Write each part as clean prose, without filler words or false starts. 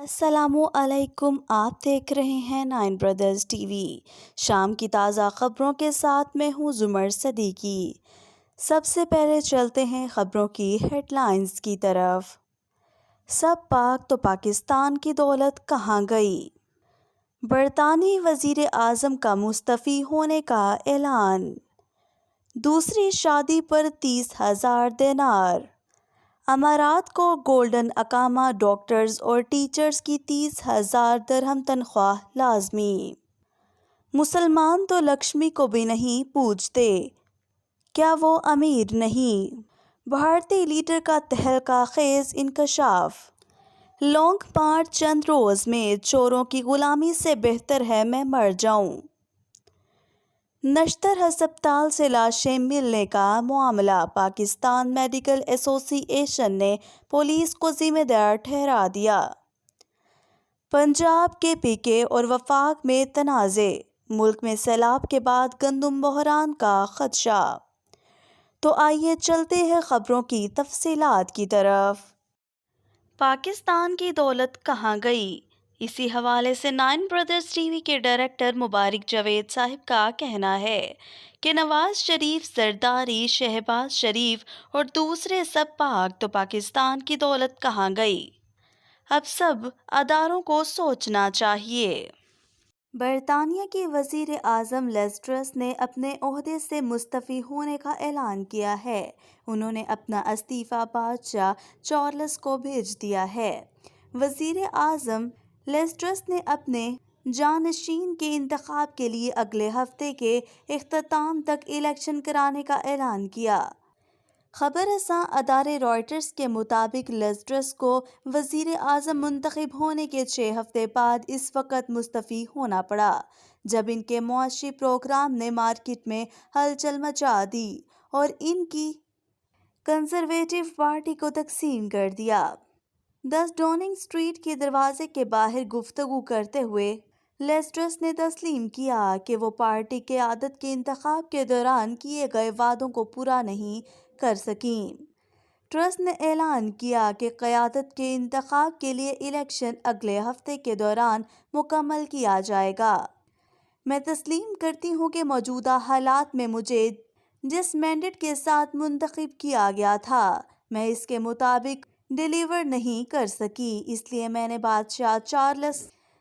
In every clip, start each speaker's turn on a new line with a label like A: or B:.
A: السلام علیکم، آپ دیکھ رہے ہیں 9 بردرز ٹی وی۔ شام کی تازہ خبروں کے ساتھ میں ہوں زمر صدیقی۔ سب سے پہلے چلتے ہیں خبروں کی ہیڈ لائنز کی طرف۔ سب پاک تو پاکستان کی دولت کہاں گئی؟ برطانوی وزیر اعظم کا مستعفی ہونے کا اعلان۔ دوسری شادی پر 30,000 دینار۔ امارات کو گولڈن اقامہ ڈاکٹرز اور ٹیچرز کی 30,000 درہم تنخواہ لازمی۔ مسلمان تو لکشمی کو بھی نہیں پوجتے، کیا وہ امیر نہیں؟ بھارتی لیڈر کا تہلکہ خیز انکشاف۔ لانگ مارچ چند روز میں چوروں کی غلامی سے بہتر ہے میں مر جاؤں۔ نشتر ہسپتال سے لاشیں ملنے کا معاملہ، پاکستان میڈیکل ایسوسی ایشن نے پولیس کو ذمہ دار ٹھہرا دیا۔ پنجاب کے پی کے اور وفاق میں تنازع، ملک میں سیلاب کے بعد گندم بحران کا خدشہ۔ تو آئیے چلتے ہیں خبروں کی تفصیلات کی طرف۔ پاکستان کی دولت کہاں گئی؟ اسی حوالے سے 9 بردرز ٹی وی کے ڈائریکٹر مبارک جاوید صاحب کا کہنا ہے کہ نواز شریف، زرداری، شہباز شریف اور دوسرے سب پاک تو پاکستان کی دولت کہاں گئی؟ اب سب اداروں کو سوچنا چاہیے۔ برطانیہ کی وزیر اعظم لیز ٹرس نے اپنے عہدے سے مستعفی ہونے کا اعلان کیا ہے۔ انہوں نے اپنا استعفیٰ بادشاہ چارلس کو بھیج دیا ہے۔ وزیر اعظم لیز ٹرس نے اپنے جانشین کے انتخاب کے لیے اگلے ہفتے کے اختتام تک الیکشن کرانے کا اعلان کیا۔ خبر رساں ادارے رائٹرز کے مطابق لیز ٹرس کو وزیر اعظم منتخب ہونے کے 6 ہفتے بعد اس وقت مستعفی ہونا پڑا جب ان کے معاشی پروگرام نے مارکیٹ میں ہلچل مچا دی اور ان کی کنزرویٹو پارٹی کو تقسیم کر دیا۔ 10 ڈاؤننگ اسٹریٹ کے دروازے کے باہر گفتگو کرتے ہوئے لیز ٹرس نے تسلیم کیا کہ وہ پارٹی قیادت کے انتخاب کے دوران کیے گئے وعدوں کو پورا نہیں کر سکیں۔ ٹرس نے اعلان کیا کہ قیادت کے انتخاب کے لیے الیکشن اگلے ہفتے کے دوران مکمل کیا جائے گا۔ میں تسلیم کرتی ہوں کہ موجودہ حالات میں مجھے جس مینڈیٹ کے ساتھ منتخب کیا گیا تھا میں اس کے مطابق ڈیلیور نہیں کر سکی، اس لیے میں نے بادشاہ چارلس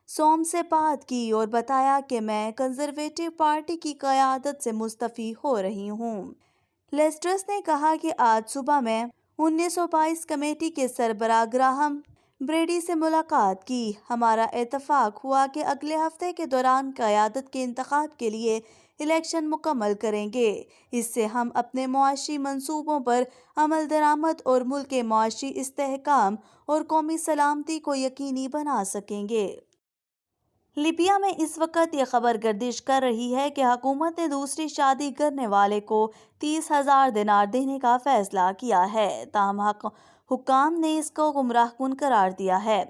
A: سوم سے بات کی اور بتایا کہ میں کنزرویٹو پارٹی کی قیادت سے مستعفی ہو رہی ہوں۔ لیز ٹرس نے کہا کہ آج صبح میں 1922 کمیٹی کے سربراہ گراہم بریڈی سے ملاقات کی۔ ہمارا اتفاق ہوا کہ اگلے ہفتے کے دوران قیادت کے انتخاب کے لیے الیکشن مکمل کریں گے۔ اس سے ہم اپنے معاشی منصوبوں پر عمل درآمد اور ملک کے معاشی استحکام اور قومی سلامتی کو یقینی بنا سکیں گے۔ لیبیا میں اس وقت یہ خبر گردش کر رہی ہے کہ حکومت نے دوسری شادی کرنے والے کو 30,000 دینار دینے کا فیصلہ کیا ہے، تاہم حکام نے اس کو گمراہ کن قرار دیا ہے۔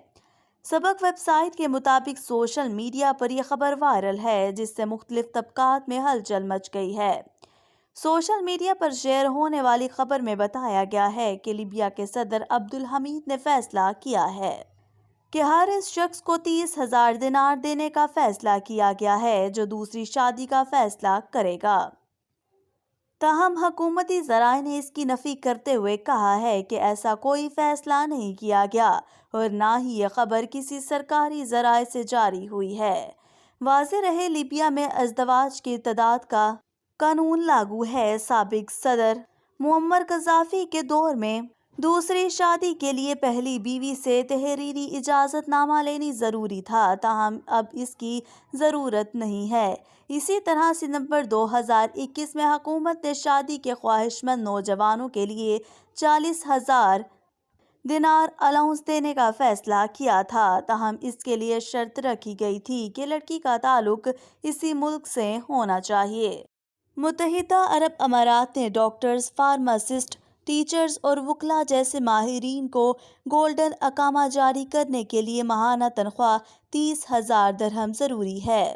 A: سبق ویب سائٹ کے مطابق سوشل میڈیا پر یہ خبر وائرل ہے جس سے مختلف طبقات میں ہلچل مچ گئی ہے۔ سوشل میڈیا پر شیئر ہونے والی خبر میں بتایا گیا ہے کہ لیبیا کے صدر عبدالحمید نے فیصلہ کیا ہے کہ ہر اس شخص کو 30,000 دینار دینے کا فیصلہ کیا گیا ہے جو دوسری شادی کا فیصلہ کرے گا۔ تاہم حکومتی ذرائع نے اس کی نفی کرتے ہوئے کہا ہے کہ ایسا کوئی فیصلہ نہیں کیا گیا اور نہ ہی یہ خبر کسی سرکاری ذرائع سے جاری ہوئی ہے۔ واضح رہے لیبیا میں ازدواج کی تعداد کا قانون لاگو ہے۔ سابق صدر معمر قذافی کے دور میں دوسری شادی کے لیے پہلی بیوی سے تحریری اجازت نامہ لینی ضروری تھا، تاہم اب اس کی ضرورت نہیں ہے۔ اسی طرح ستمبر 2021 میں حکومت نے شادی کے خواہش مند نوجوانوں کے لیے 40,000 دینار الاؤنس دینے کا فیصلہ کیا تھا، تاہم اس کے لیے شرط رکھی گئی تھی کہ لڑکی کا تعلق اسی ملک سے ہونا چاہیے۔ متحدہ عرب امارات نے ڈاکٹرز، فارماسسٹ، ٹیچرز اور وکلاء جیسے ماہرین کو گولڈن اقامہ جاری کرنے کے لیے ماہانہ تنخواہ 30,000 درہم ضروری ہے۔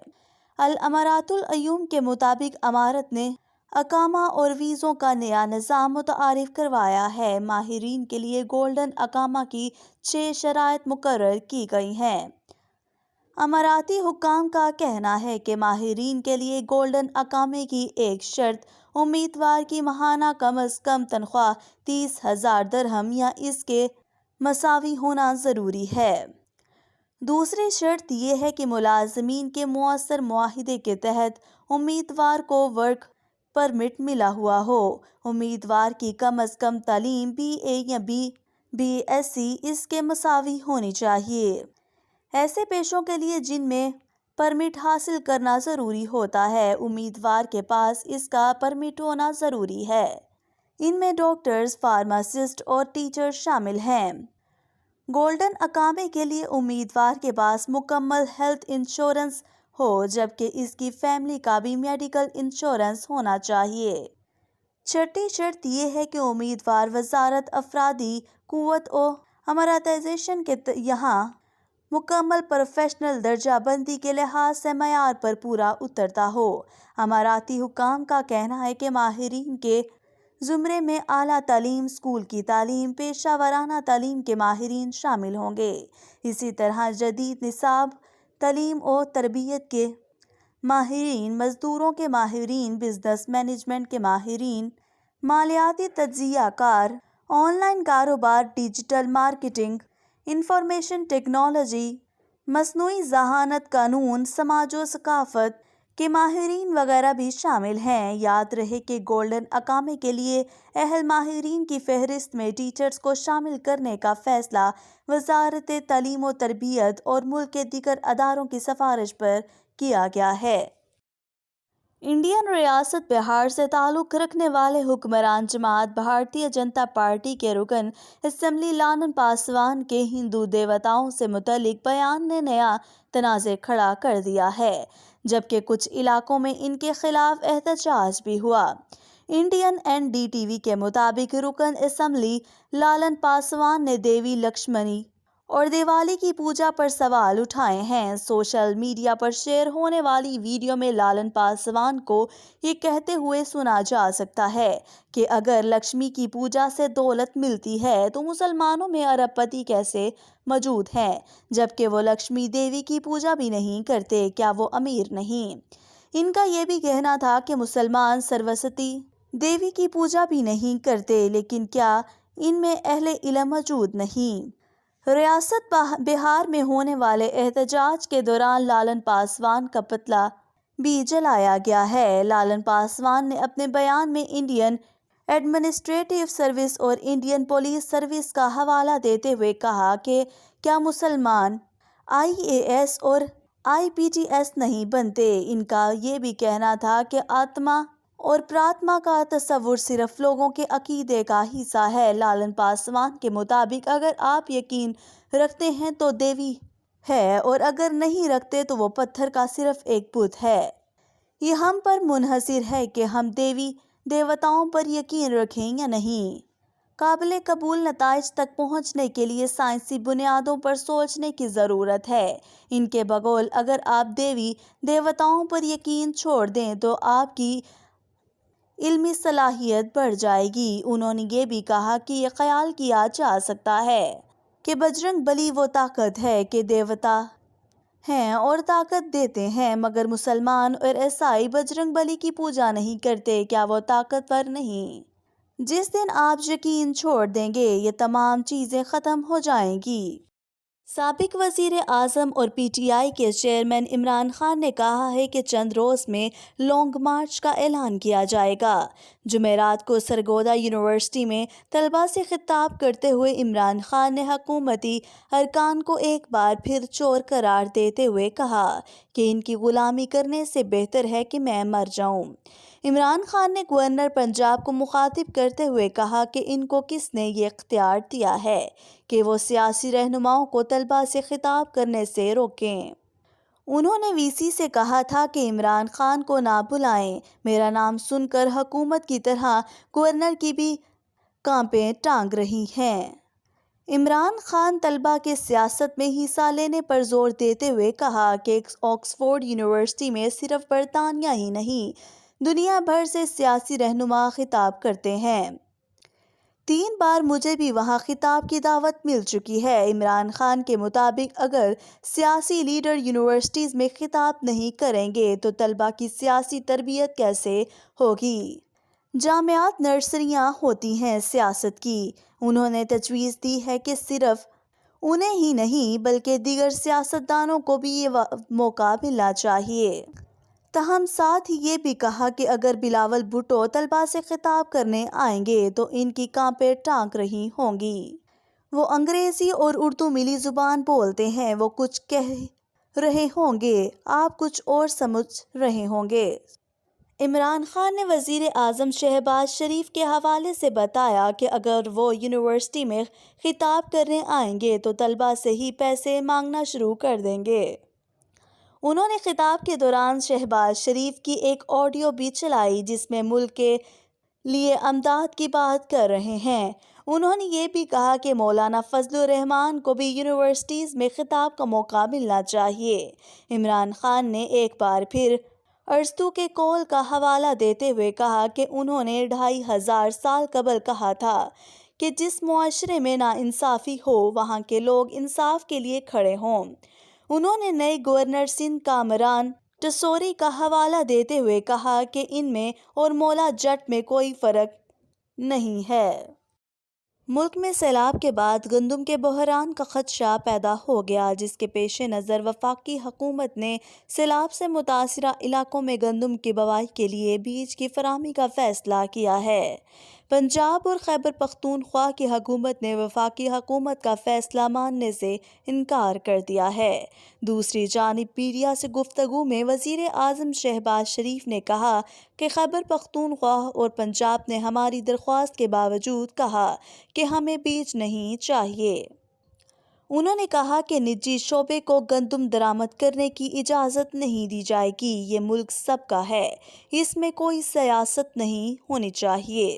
A: الامارات العیون کے مطابق امارات نے اقامہ اور ویزوں کا نیا نظام متعارف کروایا ہے۔ ماہرین کے لیے گولڈن اقامہ کی 6 شرائط مقرر کی گئی ہیں۔ اماراتی حکام کا کہنا ہے کہ ماہرین کے لیے گولڈن اقامے کی ایک شرط امیدوار کی ماہانہ کم از کم تنخواہ 30,000 درہم یا اس کے مساوی ہونا ضروری ہے۔ دوسری شرط یہ ہے کہ ملازمین کے مؤثر معاہدے کے تحت امیدوار کو ورک پرمٹ ملا ہوا ہو۔ امیدوار کی کم از کم تعلیم BA یا BSc اس کے مساوی ہونی چاہیے۔ ایسے پیشوں کے لیے جن میں پرمٹ حاصل کرنا ضروری ہوتا ہے، امیدوار کے پاس اس کا پرمٹ ہونا ضروری ہے۔ ان میں ڈاکٹرز، فارماسسٹ اور ٹیچر شامل ہیں۔ گولڈن اقامے کے لیے امیدوار کے پاس مکمل ہیلتھ انشورنس ہو، جبکہ اس کی فیملی کا بھی میڈیکل انشورنس ہونا چاہیے۔ چھٹی شرط یہ ہے کہ امیدوار وزارت افرادی قوت و اماراتائزیشن کے یہاں مکمل پروفیشنل درجہ بندی کے لحاظ سے معیار پر پورا اترتا ہو۔ اماراتی حکام کا کہنا ہے کہ ماہرین کے زمرے میں اعلیٰ تعلیم، اسکول کی تعلیم، پیشہ ورانہ تعلیم کے ماہرین شامل ہوں گے۔ اسی طرح جدید نصاب تعلیم و تربیت کے ماہرین، مزدوروں کے ماہرین، بزنس مینجمنٹ کے ماہرین، مالیاتی تجزیہ کار، آن لائن کاروبار، ڈیجیٹل مارکیٹنگ، انفارمیشن ٹیکنالوجی، مصنوعی ذہانت، قانون، سماج و ثقافت کے ماہرین وغیرہ بھی شامل ہیں۔ یاد رہے کہ گولڈن اقامے کے لیے اہل ماہرین کی فہرست میں ٹیچرز کو شامل کرنے کا فیصلہ وزارت تعلیم و تربیت اور ملک کے دیگر اداروں کی سفارش پر کیا گیا ہے۔ انڈین ریاست بہار سے تعلق رکھنے والے حکمران جماعت بھارتیہ جنتا پارٹی کے رکن اسمبلی لالن پاسوان کے ہندو دیوتاؤں سے متعلق بیان نے نیا تنازع کھڑا کر دیا ہے، جبکہ کچھ علاقوں میں ان کے خلاف احتجاج بھی ہوا۔ انڈین NDTV کے مطابق رکن اسمبلی لالن پاسوان نے دیوی لکشمنی اور دیوالی کی پوجا پر سوال اٹھائے ہیں۔ سوشل میڈیا پر شیئر ہونے والی ویڈیو میں لالن پاسوان کو یہ کہتے ہوئے سنا جا سکتا ہے کہ اگر لکشمی کی پوجا سے دولت ملتی ہے تو مسلمانوں میں ارب پتی کیسے موجود ہیں، جبکہ وہ لکشمی دیوی کی پوجا بھی نہیں کرتے، کیا وہ امیر نہیں؟ ان کا یہ بھی کہنا تھا کہ مسلمان سرسوتی دیوی کی پوجا بھی نہیں کرتے، لیکن کیا ان میں اہل علم موجود نہیں؟ ریاست بہار میں ہونے والے احتجاج کے دوران لالن پاسوان کا پتلا بھی جلایا گیا ہے۔ لالن پاسوان نے اپنے بیان میں انڈین ایڈمنسٹریٹو سروس اور انڈین پولیس سروس کا حوالہ دیتے ہوئے کہا کہ کیا مسلمان IAS اور IPTS نہیں بنتے؟ ان کا یہ بھی کہنا تھا کہ آتما اور پراتما کا تصور صرف لوگوں کے عقیدے کا حصہ ہے۔ لالن پاسوان کے مطابق اگر آپ یقین رکھتے ہیں تو دیوی ہے اور اگر نہیں رکھتے تو وہ پتھر کا صرف ایک بت ہے۔ یہ ہم پر منحصر ہے کہ ہم دیوی دیوتاؤں پر یقین رکھیں یا نہیں۔ قابل قبول نتائج تک پہنچنے کے لیے سائنسی بنیادوں پر سوچنے کی ضرورت ہے۔ ان کے بقول اگر آپ دیوی دیوتاؤں پر یقین چھوڑ دیں تو آپ کی علمی صلاحیت بڑھ جائے گی۔ انہوں نے یہ بھی کہا کہ یہ خیال کیا جا سکتا ہے کہ بجرنگ بلی وہ طاقت ہے کہ دیوتا ہیں اور طاقت دیتے ہیں، مگر مسلمان اور عیسائی بجرنگ بلی کی پوجا نہیں کرتے، کیا وہ طاقتور نہیں؟ جس دن آپ یقین چھوڑ دیں گے یہ تمام چیزیں ختم ہو جائیں گی۔ سابق وزیر اعظم اور PTI کے چیئرمین عمران خان نے کہا ہے کہ چند روز میں لانگ مارچ کا اعلان کیا جائے گا۔ جمعرات کو سرگودا یونیورسٹی میں طلباء سے خطاب کرتے ہوئے عمران خان نے حکومتی ارکان کو ایک بار پھر چور قرار دیتے ہوئے کہا کہ ان کی غلامی کرنے سے بہتر ہے کہ میں مر جاؤں۔ عمران خان نے گورنر پنجاب کو مخاطب کرتے ہوئے کہا کہ ان کو کس نے یہ اختیار دیا ہے کہ وہ سیاسی رہنماؤں کو طلباء سے خطاب کرنے سے روکیں۔ انہوں نے VC سے کہا تھا کہ عمران خان کو نہ بلائیں۔ میرا نام سن کر حکومت کی طرح گورنر کی بھی کانپیں ٹانگ رہی ہیں۔ عمران خان طلباء کے سیاست میں حصہ لینے پر زور دیتے ہوئے کہا کہ آکسفورڈ یونیورسٹی میں صرف برطانیہ ہی نہیں دنیا بھر سے سیاسی رہنما خطاب کرتے ہیں۔ 3 بار مجھے بھی وہاں خطاب کی دعوت مل چکی ہے۔ عمران خان کے مطابق اگر سیاسی لیڈر یونیورسٹیز میں خطاب نہیں کریں گے تو طلبہ کی سیاسی تربیت کیسے ہوگی؟ جامعات نرسریاں ہوتی ہیں سیاست کی۔ انہوں نے تجویز دی ہے کہ صرف انہیں ہی نہیں بلکہ دیگر سیاستدانوں کو بھی یہ موقع ملنا چاہیے۔ تاہم ساتھ ہی یہ بھی کہا کہ اگر بلاول بھٹو طلبہ سے خطاب کرنے آئیں گے تو ان کی کانپیں ٹانک رہی ہوں گی۔ وہ انگریزی اور اردو ملی زبان بولتے ہیں، وہ کچھ کہہ رہے ہوں گے، آپ کچھ اور سمجھ رہے ہوں گے۔ عمران خان نے وزیر اعظم شہباز شریف کے حوالے سے بتایا کہ اگر وہ یونیورسٹی میں خطاب کرنے آئیں گے تو طلبہ سے ہی پیسے مانگنا شروع کر دیں گے۔ انہوں نے خطاب کے دوران شہباز شریف کی ایک آڈیو بھی چلائی جس میں ملک کے لیے امداد کی بات کر رہے ہیں۔ انہوں نے یہ بھی کہا کہ مولانا فضل الرحمان کو بھی یونیورسٹیز میں خطاب کا موقع ملنا چاہیے۔ عمران خان نے ایک بار پھر ارسطو کے قول کا حوالہ دیتے ہوئے کہا کہ انہوں نے 2500 سال قبل کہا تھا کہ جس معاشرے میں ناانصافی ہو وہاں کے لوگ انصاف کے لیے کھڑے ہوں۔ انہوں نے نئے گورنر سندھ کامران ٹسوری کا حوالہ دیتے ہوئے کہا کہ ان میں اور مولا جٹ میں کوئی فرق نہیں ہے۔ ملک میں سیلاب کے بعد گندم کے بحران کا خدشہ پیدا ہو گیا، جس کے پیش نظر وفاقی حکومت نے سیلاب سے متاثرہ علاقوں میں گندم کی بوائی کے لیے بیج کی فراہمی کا فیصلہ کیا ہے۔ پنجاب اور خیبر پختونخوا کی حکومت نے وفاقی حکومت کا فیصلہ ماننے سے انکار کر دیا ہے۔ دوسری جانب میڈیا سے گفتگو میں وزیر اعظم شہباز شریف نے کہا کہ خیبر پختونخوا اور پنجاب نے ہماری درخواست کے باوجود کہا کہ ہمیں بیج نہیں چاہیے۔ انہوں نے کہا کہ نجی شعبے کو گندم درآمد کرنے کی اجازت نہیں دی جائے گی، یہ ملک سب کا ہے، اس میں کوئی سیاست نہیں ہونی چاہیے۔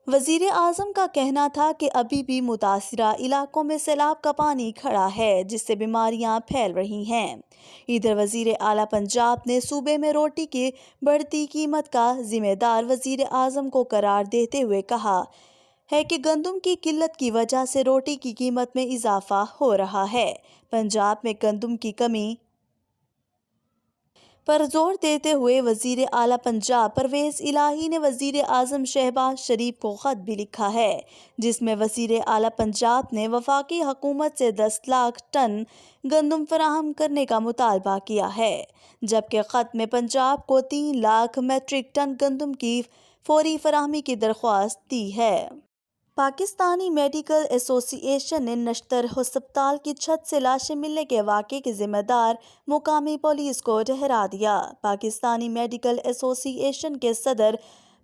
A: وزیر اعظم کا کہنا تھا کہ ابھی بھی متاثرہ علاقوں میں سیلاب کا پانی کھڑا ہے جس سے بیماریاں پھیل رہی ہیں۔ ادھر وزیر اعلیٰ پنجاب نے صوبے میں روٹی کی بڑھتی قیمت کا ذمہ دار وزیر اعظم کو قرار دیتے ہوئے کہا ہے کہ گندم کی قلت کی وجہ سے روٹی کی قیمت میں اضافہ ہو رہا ہے۔ پنجاب میں گندم کی کمی پر زور دیتے ہوئے وزیر اعلیٰ پنجاب پرویز الہی نے وزیر اعظم شہباز شریف کو خط بھی لکھا ہے جس میں وزیر اعلیٰ پنجاب نے وفاقی حکومت سے 10 لاکھ ٹن گندم فراہم کرنے کا مطالبہ کیا ہے، جبکہ خط میں پنجاب کو 3 لاکھ میٹرک ٹن گندم کی فوری فراہمی کی درخواست دی ہے۔ پاکستانی میڈیکل ایسوسی ایشن نے نشتر ہسپتال کی چھت سے لاشیں ملنے کے واقعے کے ذمہ دار مقامی پولیس کو ٹھہرا دیا۔ پاکستانی میڈیکل ایسوسی ایشن کے صدر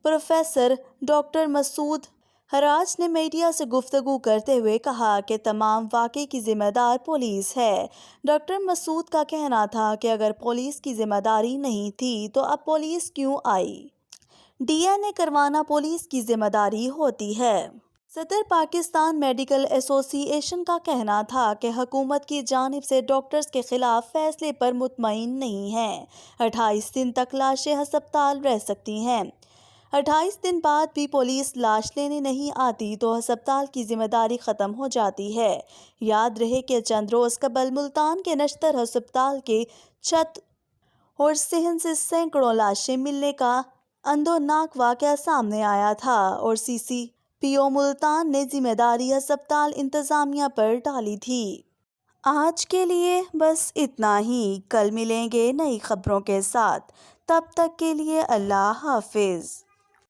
A: پروفیسر ڈاکٹر مسعود حراج نے میڈیا سے گفتگو کرتے ہوئے کہا کہ تمام واقعے کی ذمہ دار پولیس ہے۔ ڈاکٹر مسعود کا کہنا تھا کہ اگر پولیس کی ذمہ داری نہیں تھی تو اب پولیس کیوں آئی؟ ڈی این اے کروانا پولیس کی ذمہ داری ہوتی ہے۔ صدر پاکستان میڈیکل ایسوسی ایشن کا کہنا تھا کہ حکومت کی جانب سے ڈاکٹرز کے خلاف فیصلے پر مطمئن نہیں ہے۔ 28 دن تک لاشیں ہسپتال رہ سکتی ہیں۔ 28 دن بعد بھی پولیس لاش لینے نہیں آتی تو ہسپتال کی ذمہ داری ختم ہو جاتی ہے۔ یاد رہے کہ چند روز قبل ملتان کے نشتر ہسپتال کے چھت اور صحن سے سینکڑوں لاشیں ملنے کا اندوناک واقعہ سامنے آیا تھا اور CCPO ملتان نے ذمہ داری ہسپتال انتظامیہ پر ڈالی تھی۔ آج کے لیے بس اتنا ہی، کل ملیں گے نئی خبروں کے ساتھ، تب تک کے لیے اللہ حافظ۔